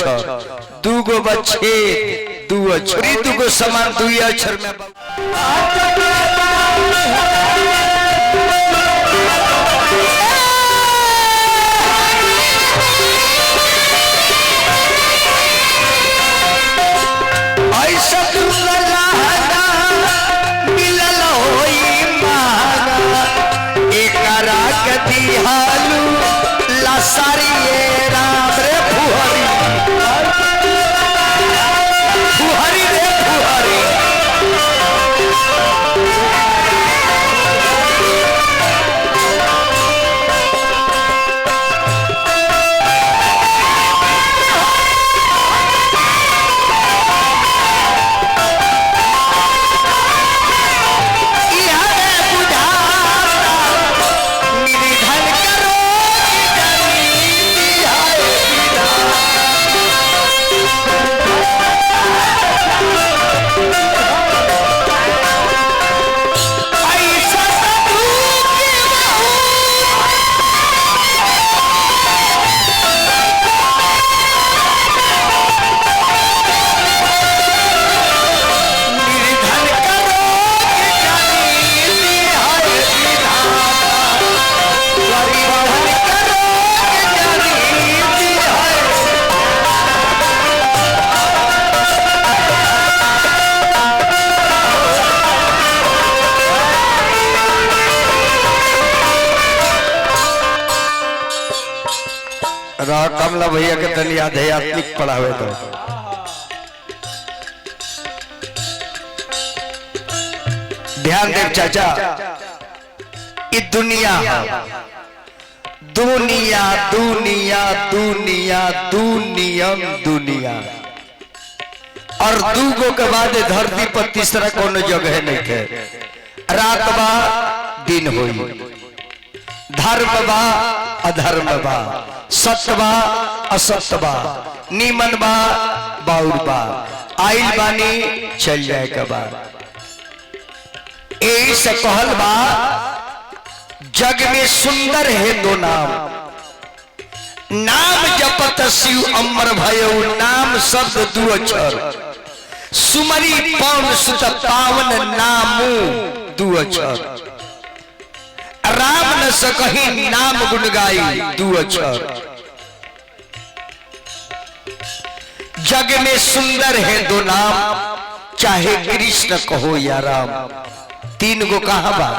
अक्षर, दूगो बच्चे दू अक्षर, दूगो समान दुई अक्षर में ऐसा मिलल होई मागा एकरा कदी हालू लासारी राम रे फुहरी फुहरी रे फुहरी कमला भैया के तनी आध्यात्मिक पढ़ावे तो ध्यान दे चाचा, ये दुनिया दुनिया दुनिया दुनिया दुनियम दुनिया और दूगो के बाद धरती पर तीसरा कोनो जगह नहीं थे। रात बा दिन होई, धर्म बा अधर्म बा, सत्य बा असत्य बा, नीमन बा बाउर बा, आइल बानी चल जाए के बाद। यही से कहल बा जग में सुंदर है दो नाम, नाम जपत शिव अमर भयो, नाम शब्द दू अक्षर, सुमरी पवन सुत पावन नामू दू अक्षर, राम न सकही नाम गुण गाई दू अक्षर। जग में सुंदर है दो नाम, चाहे कृष्ण कहो या राम, तीन गो कहा बा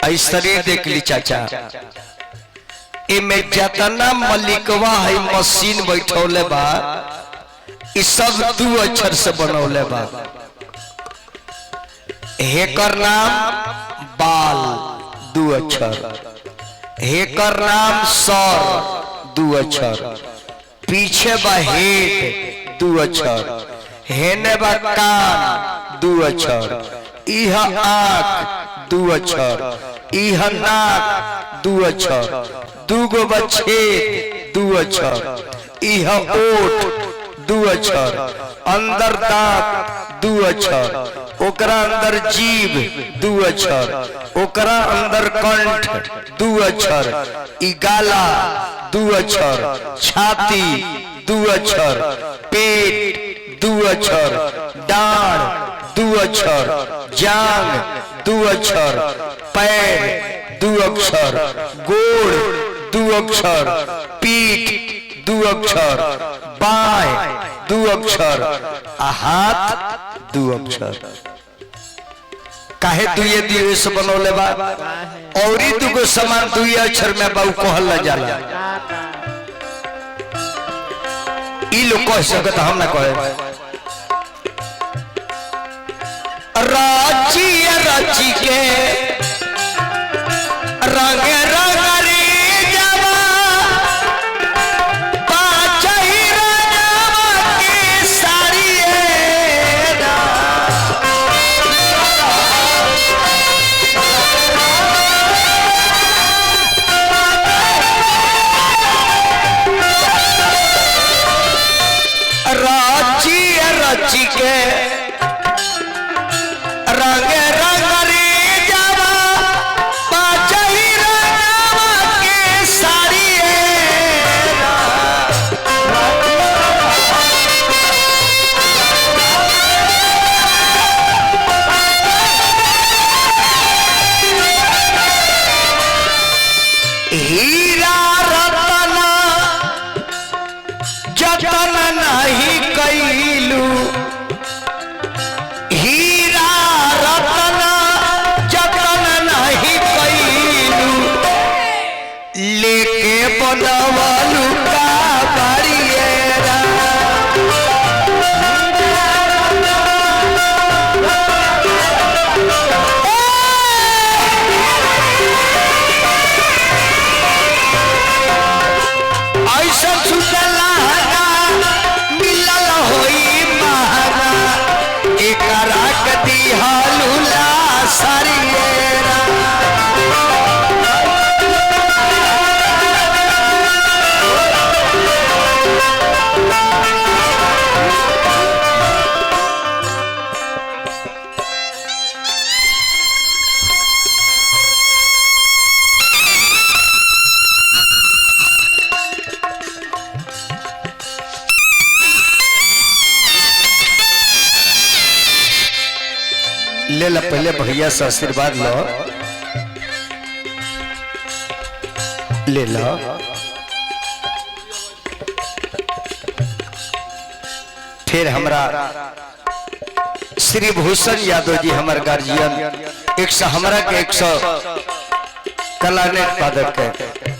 ऐसरे देख ली चाचा। इमे जतना मलिकवा है मशीन बैठौले बा, इ सब दू अक्षर से बनौले बा। हेकर नाम बाल दू अक्षर, हेकर नाम सर दू अक्षर, पीछे बा हेड दू अक्षर, हेने बा कान दू अक्षर, इह आंख दू अक्षर, इह नाक दू अक्षर, दूगो बच्चे दू अक्षर, इह ओठ दू अक्षर, अंदर दांत दू अक्षर, ओकरा अंदर जीभ दू अक्षर, ओकरा अंदर कंठ दू अक्षर, ई गाला दू अक्षर, छाती दू अक्षर, पेट दू अक्षर, डांड दू अक्षर, जांग दू अक्षर, पैर दू अक्षर, गोड़ दू अक्षर, पीठ दू अक्षर, बाएं दू अक्षर, हाथ दू अक्षर। काहे दुए दिए से बनौले बा, और ही दुगो समान दुए अक्षर में बाऊ कहल न जाला। ई लोग कह सकत, हम ना कहे। राची राची के रंग रंग रे जावा, पाँच ही राजावा के साड़ी राची राची के रंग रंग रे जावा, बनवालू का बाड़िएरा ऐसा सुतला मिलल होई महाना एकरा कदी हालूला सरिएरा ले ला पहले भैया से आशीर्वाद लो ले लो फिर हमरा श्री भूषण यादव जी हमारे गार्जियन 100 हमरा के 100 कलानेट पदक के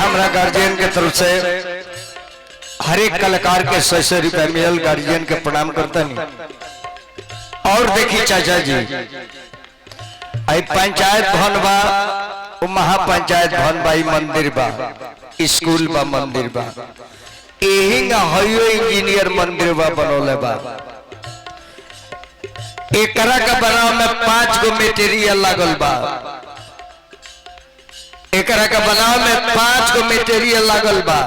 हमरा गार्जियन के तरफ से हर एक कलाकार के 100 रुपया मिलल, गार्जियन के प्रणाम करता नहीं। और देखिए चाचा जी, आई पंचायत भवन बा, महापंचायत भवन बा, मंदिर बा, स्कूल बा, मंदिर बा, एहिंगा हयो इंजीनियर मंदिर बा बनोले बा। एकरा का बनाव में 5 गो मटेरियल लागल बा, एकरा का बनाव में 5 गो मटेरियल लागल बा।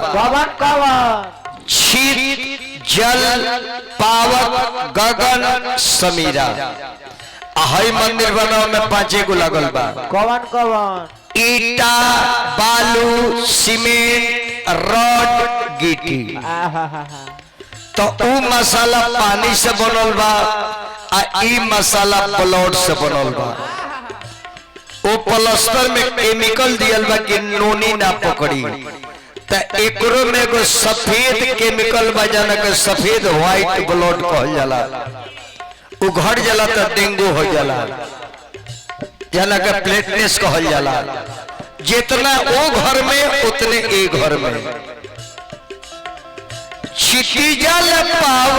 शीत, जल, पावक, गगन, समीरा। हई मंदिर बनाओ में 5 गो लगल बा। कौन कौन? ईटा, बालू, सीमेंट, रॉड, गिट्टी। तो ऊ मसाला पानी से बनल बा, आ ई मसाला प्लॉट से बनल बा। वो प्लास्टर में केमिकल दियल बा कि नोनी ना पकड़ी। त एकरो में एगो सफेद केमिकल बा जना के सफेद व्हाइट ब्लड कहल जाला। उ घट जाला तो डेंगू हो जाला, जना के प्लेटलेस कहल जाला। जितना वो घर में उतने ए घर में। Citizen power